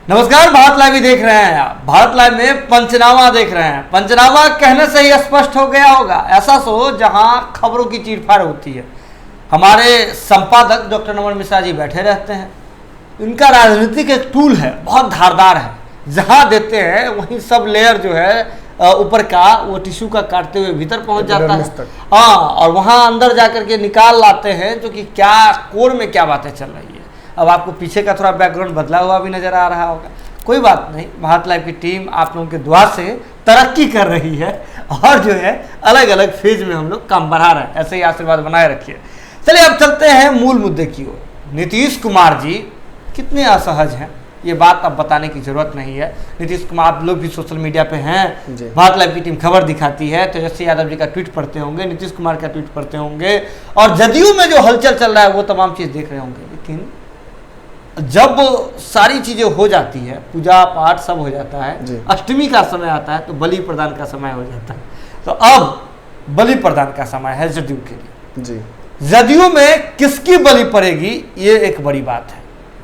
नमस्कार, भारत लाइव देख रहे हैं आप। भारत लाइव में पंचनामा देख रहे हैं। पंचनामा कहने से ही स्पष्ट हो गया होगा। ऐसा शो जहां खबरों की चीरफाड़ होती है। हमारे संपादक डॉक्टर नमन मिश्रा जी बैठे रहते हैं। इनका राजनीतिक एक टूल है, बहुत धारदार है। जहां देते हैं वहीं सब लेयर जो है ऊपर का वो टिश्यू का काटते हुए भीतर पहुंच जाता है। हाँ, और वहां अंदर जाकर के निकाल लाते हैं जो कि क्या कोर में क्या बातें चल रही है। अब आपको पीछे का थोड़ा बैकग्राउंड बदला हुआ भी नजर आ रहा होगा। कोई बात नहीं, भारत लाइव की टीम आप लोगों के दुआ से तरक्की कर रही है और जो है अलग अलग फेज में हम लोग काम बढ़ा रहे हैं। ऐसे ही आशीर्वाद बनाए रखिए। चलिए अब चलते हैं मूल मुद्दे की ओर। नीतीश कुमार जी कितने असहज हैं ये बात अब बताने की जरूरत नहीं है। नीतीश कुमार आप लोग भी सोशल मीडिया पे हैं, भारत लाइव की टीम खबर दिखाती है। तेजस्वी यादव जी का ट्वीट पढ़ते होंगे, नीतीश कुमार का ट्वीट पढ़ते होंगे और जदयू में जो हलचल चल रहा है वो तमाम चीज़ देख रहे होंगे। लेकिन जब सारी चीजें हो जाती है, पूजा पाठ सब हो जाता है, अष्टमी का समय आता है तो बलि प्रदान का समय हो जाता है। तो अब बलि प्रदान का समय है जदयू के लिए। जी, जदयू में किसकी बलि पड़ेगी ये एक बड़ी बात है,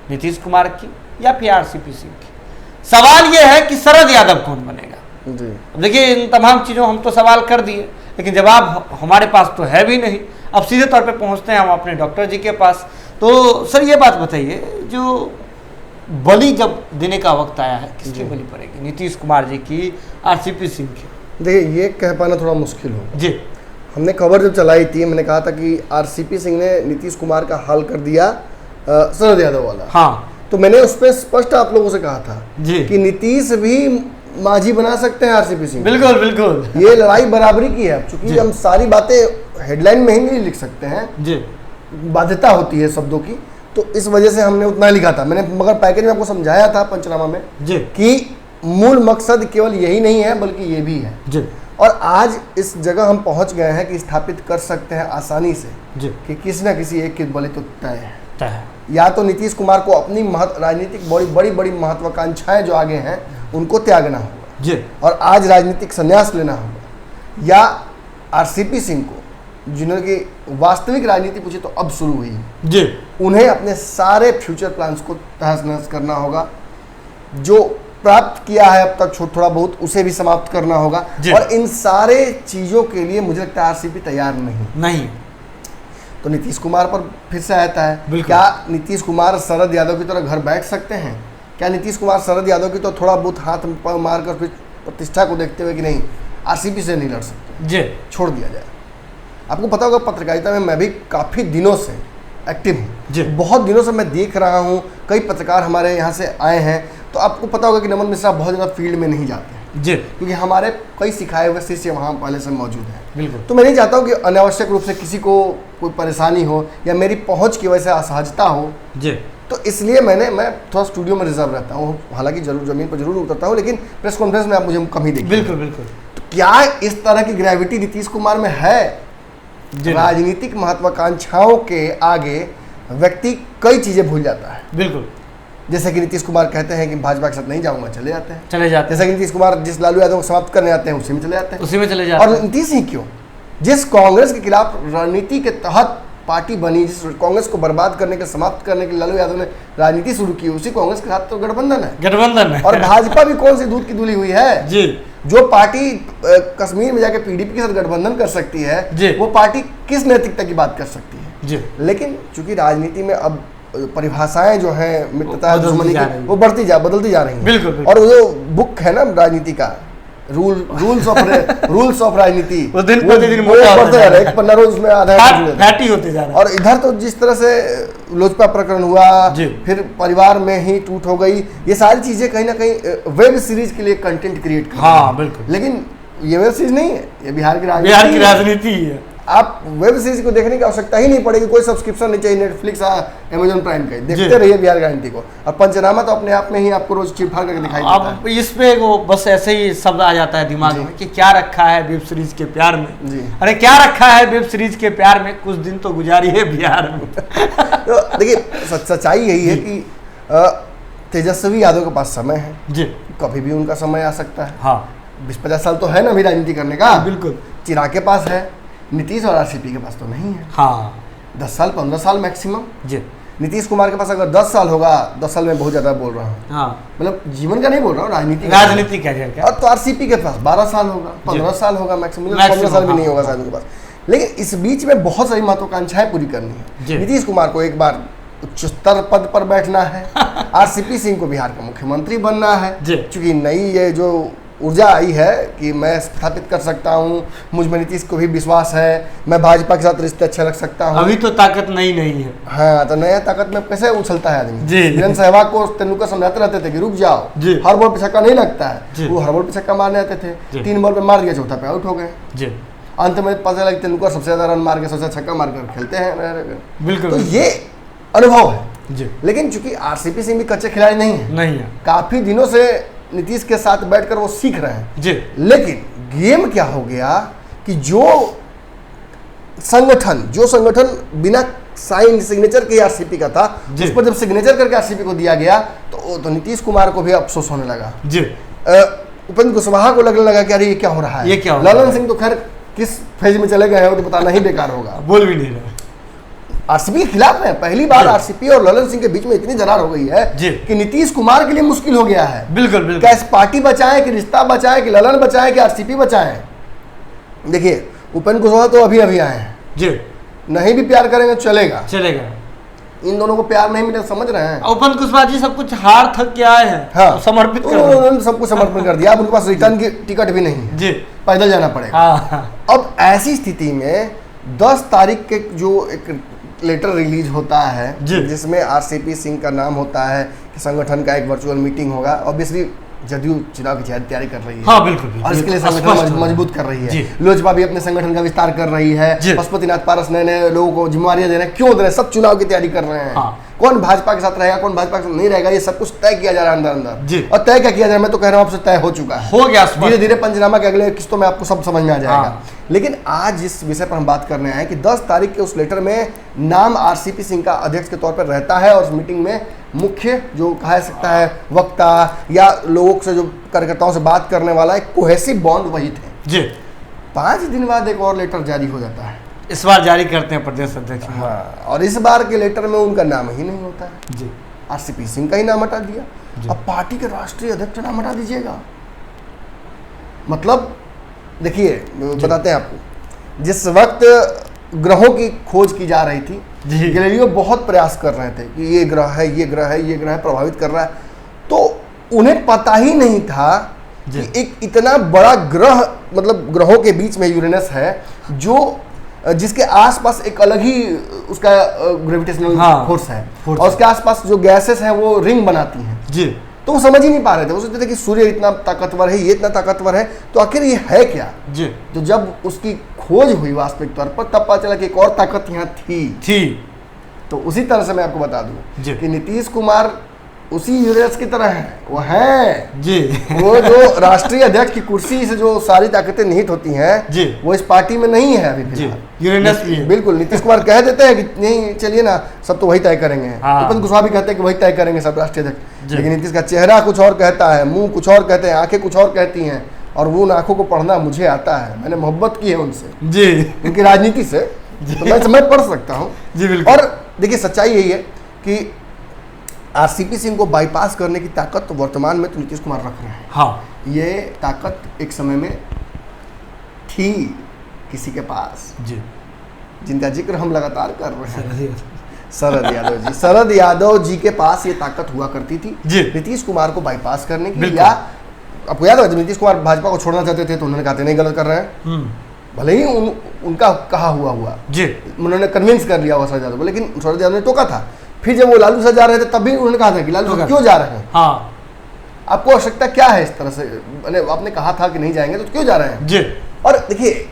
नीतीश कुमार की या फिर आरसीपी सिंह की। सवाल ये है कि शरद यादव कौन बनेगा। जी, देखिए इन तमाम चीजों हम तो सवाल कर दिए लेकिन जवाब हमारे पास तो है भी नहीं। अब सीधे तौर पे पहुंचते हैं हम अपने डॉक्टर जी के पास। तो सर ये बात बताइए, जो बलि जब देने का वक्त आया है किसकी बलि पड़ेगी, नीतीश कुमार जी की, आरसीपी सिंह की? देखिए ये कह पाना थोड़ा मुश्किल हो जी। हमने खबर जब चलाई थी मैंने कहा था कि आरसीपी सिंह ने नीतीश कुमार का हाल कर दिया शरद यादव वाला। हाँ, तो मैंने उस पर स्पष्ट आप लोगों से कहा था जी कि नीतीश भी मांझी बना सकते हैं आरसीपी सिंह। बिल्कुल बिल्कुल, ये लड़ाई बराबरी की है। चूंकि हम सारी बातें हेडलाइन में ही नहीं लिख सकते हैं जी, बाध्यता होती है शब्दों की, तो इस वजह से हमने उतना लिखा था। मैंने मगर पैकेज में आपको समझाया था पंचनामा में जी कि मूल मकसद केवल यही नहीं है बल्कि ये भी है जी। और आज इस जगह हम पहुंच गए हैं कि स्थापित कर सकते हैं आसानी से जी कि किसी न किसी एक की बलि तो तय है। या तो नीतीश कुमार को अपनी राजनीतिक बड़ी बड़ी महत्वाकांक्षाएं जो आगे हैं उनको त्यागना होगा जी, और आज राजनीतिक संन्यास लेना होगा, या आरसीपी सिंह को जिन्होंने की वास्तविक राजनीति पूछी तो अब शुरू हुई जी, उन्हें अपने सारे फ्यूचर प्लान्स को तहस नहस करना होगा। जो प्राप्त किया है अब तक थोड़ा बहुत उसे भी समाप्त करना होगा। और इन सारे चीज़ों के लिए मुझे लगता है आरसीपी तैयार नहीं। तो नीतीश कुमार पर फिर से आता है, क्या नीतीश कुमार शरद यादव की तरह घर बैठ सकते हैं? क्या नीतीश कुमार शरद यादव की तो थोड़ा बहुत हाथ मार कर फिर प्रतिष्ठा को देखते हुए कि नहीं आरसीपी से नहीं लड़ सकते जी, छोड़ दिया जाए? आपको पता होगा पत्रकारिता में मैं भी काफ़ी दिनों से एक्टिव हूँ, बहुत दिनों से मैं देख रहा हूँ। कई पत्रकार हमारे यहाँ से आए हैं, तो आपको पता होगा कि नमन मिश्रा बहुत ज़्यादा फील्ड में नहीं जाते हैं जी, क्योंकि हमारे कई सिखाए हुए शिष्य वहाँ पहले से मौजूद हैं। बिल्कुल। तो मैं नहीं चाहता हूँ कि अनावश्यक रूप से किसी को कोई परेशानी हो या मेरी पहुँच की वजह से असहजता हो जी, तो इसलिए मैं थोड़ा स्टूडियो में रिजर्व रहता हूँ। हालांकि जरूर ज़मीन पर जरूर उतरता हूँ, लेकिन प्रेस कॉन्फ्रेंस में आप मुझे कम ही देखिए। बिल्कुल बिल्कुल। तो क्या इस तरह की ग्रेविटी नीतीश कुमार में है? राजनीतिक महत्वाकांक्षाओं के आगे व्यक्ति कई चीजें भूल जाता है। बिल्कुल। जैसे कि नीतीश कुमार कहते हैं कि भाजपा के साथ नहीं जाऊंगा, चले जाते हैं। जैसे कि नीतीश कुमार जिस लालू यादव को समाप्त करने आते हैं उसी में चले जाते हैं। और नीतीश ही क्यों, जिस कांग्रेस के खिलाफ रणनीति के तहत पार्टी बनी, जिस कांग्रेस को बर्बाद करने के समाप्त करने के लालू यादव ने राजनीति शुरू की, उसी कांग्रेस के साथ तो गठबंधन है। और भाजपा भी कौन सी दूध की धुली हुई है जी, जो पार्टी कश्मीर में जाके पीडीपी के साथ गठबंधन कर सकती है, वो पार्टी किस नैतिकता की बात कर सकती है जी। लेकिन चूंकि राजनीति में अब परिभाषाएं जो है मित्रता दुश्मनी की वो बदलती जा रही हैं। बिल्कुल। और वो जो बुक है ना राजनीति का, रूल्स ऑफ राजनीति, वो दिन प्रतिदिन बढ़ते जा रहा है। एक पन्ना रोज उसमें आधा फैटी होते जा रहा है। और इधर तो जिस तरह से लोजपा प्रकरण हुआ, फिर परिवार में ही टूट हो गई, ये सारी चीजें कहीं ना कहीं वेब सीरीज के लिए कंटेंट क्रिएट कर रही है। बिल्कुल। लेकिन ये वेब सीरीज नहीं है, ये बिहार की राजनीति है। आप वेब सीरीज को देखने की आवश्यकता ही नहीं पड़ेगी, कोई सब्सक्रिप्शन नहीं चाहिए, नेटफ्लिक्स अमेजन प्राइम का देखते रहिए बिहार की राजनीति को। और पंचनामा तो अपने आप में ही आपको रोज चिपफाड़ करके दिखाई देता है। अब इस पे वो बस ऐसे ही शब्द आ जाता है दिमाग में कि क्या रखा है वेब सीरीज के प्यार में जी। अरे क्या रखा है वेब सीरीज के प्यार में, कुछ दिन तो गुजारी है बिहार में। तो देखिए सच्चाई यही है कि तेजस्वी यादव के पास समय है जी, कभी भी उनका समय आ सकता है। हाँ, 20-50 साल तो है ना अभी राजनीति करने का। बिल्कुल। चिराग के पास है, नीतीश और आरसीपी के पास तो नहीं है। हाँ, 10 साल 15 साल मैक्सिमम जी। नीतीश कुमार के पास अगर 10 साल होगा, 10 साल में बहुत ज्यादा बोल रहा हूँ, हाँ मतलब जीवन का नहीं बोल रहा हूँ, राजनीति कैरियर का। और तो आरसीपी के पास 12 साल होगा, 15 साल होगा मैक्सिमम, 15 साल भी नहीं होगा शायद उनके पास। लेकिन इस बीच में बहुत सारी महत्वाकांक्षाएं पूरी करनी है। नीतीश कुमार को एक बार उच्च स्तर पद पर बैठना है, आरसीपी सिंह को बिहार का मुख्यमंत्री बनना है, क्योंकि नई ये जो ऊर्जा आई है कि मैं स्थापित कर सकता हूँ, मुझ में नीतीश को भी विश्वास है, मैं भाजपा के साथ रिश्ते अच्छे रख सकता हूँ। अभी तो ताकत नहीं है। हाँ, तो नया ताकत में कैसे उछलता है आदमी। वीरेंद्र सहवाग को तेंदुलकर समझाते रहते थे कि रुक जाओ, हर बॉल पे छक्का नहीं लगता है, वो हर बॉल पे छक्का मारने आते थे, 3 बॉल पे मार दिया, चौथा पे आउट हो गए। अंत में पता चला कि तेंदुलकर सबसे ज्यादा रन मार के, सबसे ज्यादा छक्का मार कर खेलते हैं। बिल्कुल, तो ये अनुभव है। लेकिन चूंकि आरसीपी सिंह भी कच्चे खिलाड़ी नहीं है, काफी दिनों से नीतीश के साथ बैठकर वो सीख रहे हैं। लेकिन गेम क्या हो गया कि जो संगठन बिना साइन सिग्नेचर के आरसीपी का था, उस पर जब सिग्नेचर करके आरसीपी को दिया गया तो नीतीश कुमार को भी अफसोस होने लगा। उपेंद्र कुशवाहा को लगने लगा कि अरे ये क्या हो रहा है, ललन सिंह तो खैर किस फेज में चले गए हैं वो तो बताना ही बेकार होगा, बोल भी नहीं रहे। आरसीपी के खिलाफ है, पहली बार आरसीपी और ललन सिंह के बीच में इतनी दरार हो गई है कि नीतीश कुमार के लिए मुश्किल हो गया है। बिल्कुल बिल्कुल, क्या इस पार्टी बचाएं कि रिश्ता बचाएं कि ललन बचाएं कि आरसीपी बचाएं। देखिए उपेंद्र कुशवाहा तो अभी आए हैं, नहीं भी प्यार करेंगे चलेगा, इन दोनों को प्यार नहीं मिले, समझ रहे हैं। उपेंद्र कुशवाहा जी सब कुछ हार थक के आए हैं, हाँ, समर्पित कर उन्होंने सब कुछ समर्पण कर दिया। अब उनके पास रिटर्न की टिकट भी नहीं है, पैदल जाना पड़ेगा। अब ऐसी स्थिति में 10 तारीख के जो एक लेटर रिलीज होता है जिसमें आरसीपी सिंह का नाम होता है कि संगठन का एक वर्चुअल मीटिंग होगा। ऑब्वियसली जदयू चुनाव की तैयारी कर रही है, हाँ, बिल्कुल, और इसके लिए संगठन मजबूत कर रही है। लोजपा भी अपने संगठन का विस्तार कर रही है, पशुपतिनाथ पारस नए लोगों को जिम्मेवारियां दे रहे हैं, क्यों दे रहे हैं, सब चुनाव की तैयारी कर रहे हैं। कौन भाजपा के साथ रहेगा, कौन भाजपा के साथ नहीं रहेगा, ये सब कुछ तय किया जा रहा है अंदर। और तय क्या किया जा रहा है, मैं तो कह रहा हूँ आपसे तय हो चुका है, हो गया। धीरे धीरे पंचनामा के अगले किस्तों में आपको सब समझ में आ जाएगा। लेकिन आज जिस विषय पर हम बात करने आए कि 10 तारीख के उस लेटर में नाम आरसीपी सिंह का अध्यक्ष के तौर पर रहता है, और उस मीटिंग में मुख्य जो कहा सकता है वक्ता या लोगों से जो कार्यकर्ताओं से बात करने वाला एक कोहेसिव बॉन्ड वही थे। 5 दिन बाद एक और लेटर जारी हो जाता है, इस बार जारी करते हैं प्रदेश अध्यक्ष। हाँ, और इस बार के लेटर में उनका नाम ही नहीं होता है, आरसीपी सिंह का ही नाम हटा दिया। अब पार्टी के राष्ट्रीय अध्यक्ष नाम हटा दीजिएगा, मतलब देखिए बताते हैं आपको, जिस वक्त ग्रहों की खोज की जा रही थी, गैलीलियो बहुत प्रयास कर रहे थे कि ये ग्रह है, ये ग्रह है, ये ग्रह प्रभावित कर रहा है, तो उन्हें पता ही नहीं था कि एक इतना बड़ा ग्रह, मतलब ग्रहों के बीच में यूरेनस है जो जिसके आसपास एक अलग ही उसका ग्रेविटेशनल फोर्स है, और उसके आसपास जो गैसेस हैं वो रिंग बनाती हैं। तो वो समझ ही नहीं पा रहे थे, वो सोचते थे कि सूर्य इतना ताकतवर है, ये इतना ताकतवर है, तो आखिर ये है क्या। तो जब उसकी खोज हुई वास्तविक तौर पर, तब पता चला कि एक और ताकत यहाँ थी। तो उसी तरह से मैं आपको बता दूं कि नीतीश कुमार उसी यूरेनस की तरह है, वो है वो जो राष्ट्रीय अध्यक्ष की कुर्सी से जो सारी ताकतें निहित होती हैं, वो इस पार्टी में नहीं है अभी फिलहाल। यूरेनस भी है। बिल्कुल, नीतीश कुमार कह देते हैं कि नहीं चलिए ना, सब तो वही तय करेंगे। उपेंद्र कुशवाहा भी कहते हैं कि वही तय करेंगे सब राष्ट्रीय अध्यक्ष, लेकिन नीतीश का चेहरा कुछ और कहता है, मुंह कुछ और कहते हैं, आंखें कुछ और कहती हैं, और वो उन आंखों को पढ़ना मुझे आता है, मैंने मोहब्बत की है उनसे, उनकी राजनीति से, तो मैं पढ़ सकता हूँ। और देखिए सच्चाई यही है कि आरसीपी सिंह को बाईपास करने की ताकत तो वर्तमान में तो नीतीश कुमार रख रहे हैं। हाँ, ये ताकत एक समय में थी किसी के पास, जिनका जिक्र हम लगातार कर रहे हैं, शरद यादव जी के पास ये ताकत हुआ करती थी नीतीश कुमार को बाईपास करने की। या आपको याद है जब नीतीश कुमार भाजपा को छोड़ना चाहते थे तो उन्होंने कहा नहीं गलत कर रहे हैं, भले ही उनका कहा हुआ उन्होंने कन्विंस कर लिया हुआ शरद यादव को, लेकिन शरद यादव ने टोका था। फिर जब वो लालू से जा रहे थे तब भी उन्होंने कहा था कि लालू क्यों जा रहे हैं, आपको आवश्यकता क्या है इस तरह से, आपने कहा था कि नहीं जाएंगे तो क्यों जा रहे हैं। और देखिए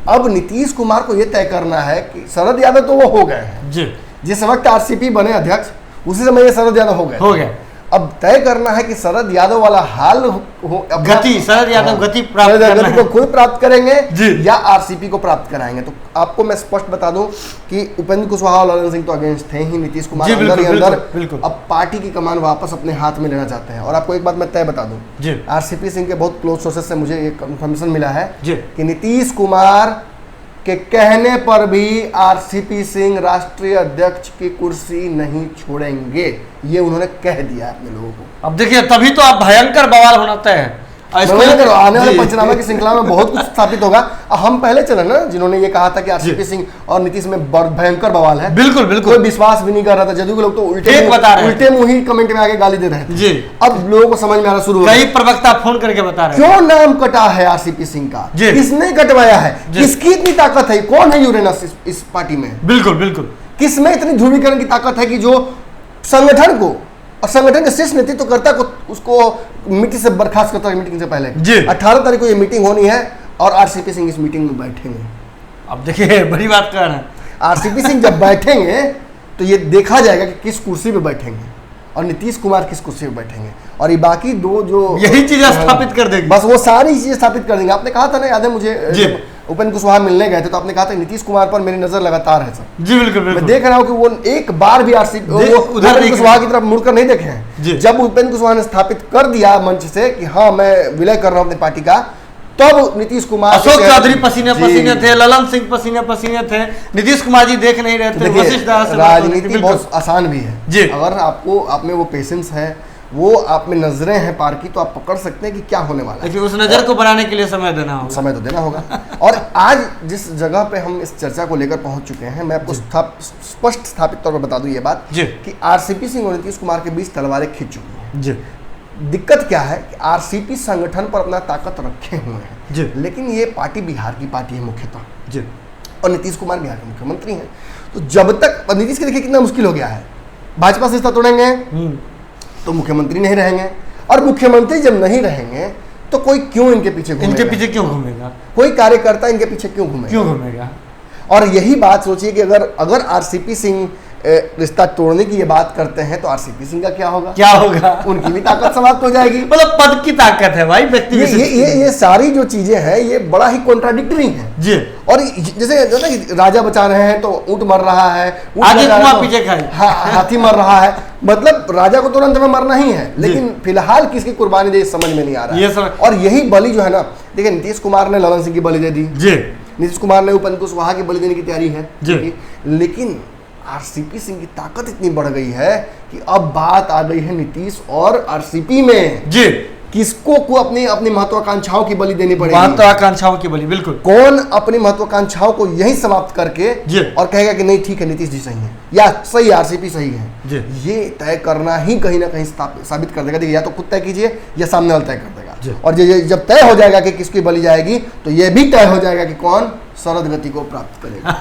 अब नीतीश कुमार को यह तय करना है कि शरद यादव तो वो हो गए हैं, जिस वक्त आरसीपी बने अध्यक्ष उसी समय ये शरद यादव हो गए। अब तय करना है कि शरद यादव वाला हाल हो, गति शरद यादव गति प्राप्त को खुद प्राप्त करेंगे या आरसीपी को प्राप्त कराएंगे। तो आपको मैं स्पष्ट बता दूं कि उपेंद्र कुशवाहा और ललन सिंह तो अगेंस्ट थे ही, नीतीश कुमार अंदर ही अंदर अब पार्टी की कमान वापस अपने हाथ में लेना चाहते हैं। और आपको एक बात मैं तय बता दूं, आरसीपी सिंह के बहुत क्लोज सोर्सेस से मुझे एक कंफर्मेशन मिला है कि नीतीश कुमार कि कहने पर भी आरसीपी सिंह राष्ट्रीय अध्यक्ष की कुर्सी नहीं छोड़ेंगे, ये उन्होंने कह दिया अपने लोगों को। अब देखिए तभी तो आप भयंकर बवाल होना तय है। आने वाले पंचनामा की श्रृंखला में बहुत कुछ स्थापित होगा। हम पहले चले ना, जिन्होंने ये कहा था कि आरसीपी सिंह और नीतीश में भयंकर बवाल है। बिल्कुल बिल्कुल, कोई विश्वास भी नहीं कर रहा था। जदयू के लोग तो उल्टे मुंह ही कमेंट में आके गाली दे रहे थे जी। अब लोगों को समझ में आना शुरू हो गया। कई प्रवक्ता फोन करके बता रहे क्यों नाम कटा है आरसीपी सिंह का, किसने कटवाया है, किसकी इतनी ताकत है, कौन है यूरेनस इस पार्टी में। बिल्कुल बिल्कुल, किसमें इतनी ध्रुवीकरण की ताकत है कि जो संगठन को और संगठन के शीर्ष नेतृत्व करता को उसको मीटिंग से बर्खास्त करता है। मीटिंग से पहले 18 तारीख को ये मीटिंग होनी है और आरसीपी सिंह इस मीटिंग में बैठेंगे। अब देखिए बड़ी बात कर रहे हैं, आरसीपी सिंह जब बैठेंगे तो ये देखा जाएगा कि किस कुर्सी पे बैठेंगे और नीतीश कुमार किस कुर्सी पे बैठेंगे, और ये बाकी दो जो यही चीजें स्थापित कर देंगे, बस वो सारी चीजें स्थापित कर देंगे। आपने कहा था ना, याद है मुझे, उपेंद्र कुशवाहा मिलने गए थे तो आपने कहा था नीतीश कुमार पर मेरी नजर लगातार है सर। जी बिल्कुल बिल्कुल, मैं देख रहा हूँ कि वो एक बार भी उपेंद्र कुशवाहा की तरफ मुड़कर नहीं देखे हैं। जब उपेंद्र कुशवाहा ने स्थापित कर दिया मंच से कि हाँ मैं विलय कर रहा हूँ अपनी पार्टी का, तब नीतीश कुमार, अशोक चौधरी पसीने पसीने थे, ललन सिंह पसीने पसीने थे, नीतीश कुमार जी देख नहीं रहे थे। राजनीति बहुत आसान भी है जी, अगर आप में वो पेशेंस है, वो आप में नजरें हैं पार की, तो आप पकड़ सकते हैं कि क्या होने वाला है। उस नजर को बनाने के लिए समय देना होगा, समय तो देना होगा। और आज जिस जगह पे हम इस चर्चा को लेकर पहुंच चुके हैं, मैं आपको स्पष्ट स्थापित तौर पर बता दूं ये बात कि आरसीपी सिंह और नीतीश कुमार के बीच तलवारें खिंच चुकी हैं। दिक्कत क्या है कि आरसीपी संगठन पर अपना ताकत रखे हुए हैं, लेकिन ये पार्टी बिहार की पार्टी है मुख्यतः, और नीतीश कुमार बिहार के मुख्यमंत्री हैं। तो जब तक नीतीश के देखिए कितना मुश्किल हो गया है, भाजपा से रिश्ता तोड़ेंगे तो मुख्यमंत्री नहीं रहेंगे, और मुख्यमंत्री जब नहीं रहेंगे तो कोई क्यों इनके पीछे घूमेगा, कोई कार्यकर्ता इनके पीछे क्यों घूमेगा। और यही बात सोचिए कि अगर आरसीपी सिंह रिश्ता तोड़ने की ये बात करते हैं तो आरसीपी सिंह का क्या होगा, उनकी भी ताकत समाप्त हो जाएगी। मतलब पद की ताकत है भाई, व्यक्ति ये सारी जो चीजें हैं ये बड़ा ही कॉन्ट्राडिक्टरी है जी। और जैसे जो ना राजा बचा रहे हैं तो ऊंट मर रहा है, पीछे खाए, हाथी मर रहा है, मतलब राजा को तुरंत में मरना ही है, लेकिन फिलहाल किसकी कुर्बानी दे समझ में नहीं आ रहा है। और यही बलि जो है ना, देखिए नीतीश कुमार ने ललन सिंह की बलि दे दी जी, नीतीश कुमार ने उपेंद्र कुशवाहा की बलि देने की तैयारी है जी, लेकिन आरसीपी सिंह की ताकत इतनी बढ़ गई है कि अब बात आ गई है नीतीश और आरसीपी में जी, किसको को अपनी महत्वाकांक्षाओं की बलि देनी पड़ेगी, महत्वाकांक्षाओं की बलि, बिल्कुल। कौन अपनी महत्वाकांक्षाओं को यही समाप्त करके और कहेगा कि नहीं ठीक है नीतीश जी सही है या सही आरसीपी सही है, ये तय करना ही कहीं ना कहीं साबित कर देगा। देखिए या तो खुद तय कीजिए या सामने वाला तय कर देगा, और जब तय हो जाएगा कि किसकी बलि जाएगी तो ये भी तय हो जाएगा कि कौन सरद गति को प्राप्त करेगा।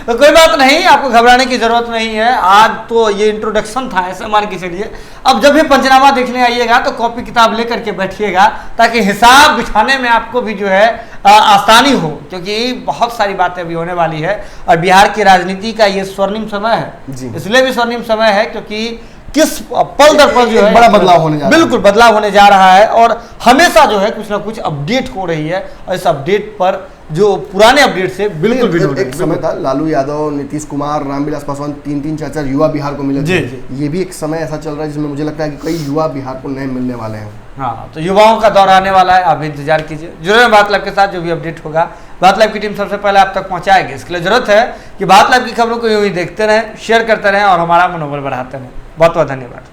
तो कोई बात नहीं, आपको घबराने की जरूरत नहीं है। आज तो ये इंट्रोडक्शन था, ऐसे मान के चलिए। अब जब भी पंचनामा देखने आइएगा तो कॉपी किताब लेकर के बैठिएगा, ताकि हिसाब बिठाने में आपको भी जो है आसानी हो, क्योंकि बहुत सारी बातें अभी होने वाली है और बिहार की राजनीति का ये स्वर्णिम समय है। इसलिए भी स्वर्णिम समय है क्योंकि किस पल दर पल जो है बड़ा बदलाव होने जा रहा है, बिल्कुल बदलाव होने जा रहा है, और हमेशा जो है कुछ ना कुछ अपडेट हो रही है, और इस अपडेट पर जो पुराने अपडेट से बिल्कुल एक समय था लालू यादव, नीतीश कुमार, रामविलास पासवान, 3-4 युवा बिहार को मिले थे। ये भी एक समय ऐसा चल रहा है जिसमें मुझे लगता है कि कई युवा बिहार को नए मिलने वाले हैं। हाँ, तो युवाओं का दौर आने वाला है, आप इंतजार कीजिए। जुड़े हैं बात लाइव के साथ, जो भी अपडेट होगा बात लाइव की टीम सबसे पहले आप तक पहुंचाएगी। इसके लिए जरूरत है कि बात लाइव की खबरों को यूं ही देखते रहें, शेयर करते रहें और हमारा मनोबल बढ़ाते रहें। बहुत बहुत धन्यवाद।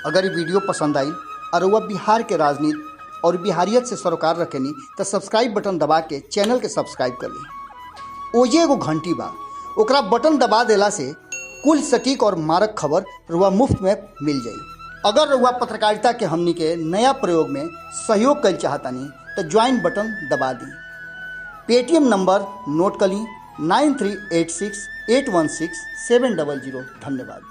अगर ये वीडियो पसंद आई और वह बिहार के राजनीति और बिहारियत से सरोकार रखेनी तो सब्सक्राइब बटन दबा के चैनल के सब्सक्राइब कर ली। ओजे एगो घंटी बा, ओकरा बटन दबा देला से कुल सटीक और मारक खबर रुआ मुफ्त में मिल जाई। अगर रुआ पत्रकारिता के हमनी के नया प्रयोग में सहयोग कर चाहतानी तो ज्वाइन बटन दबा दी। पेटीएम नंबर नोट कर ली 9386816700। धन्यवाद।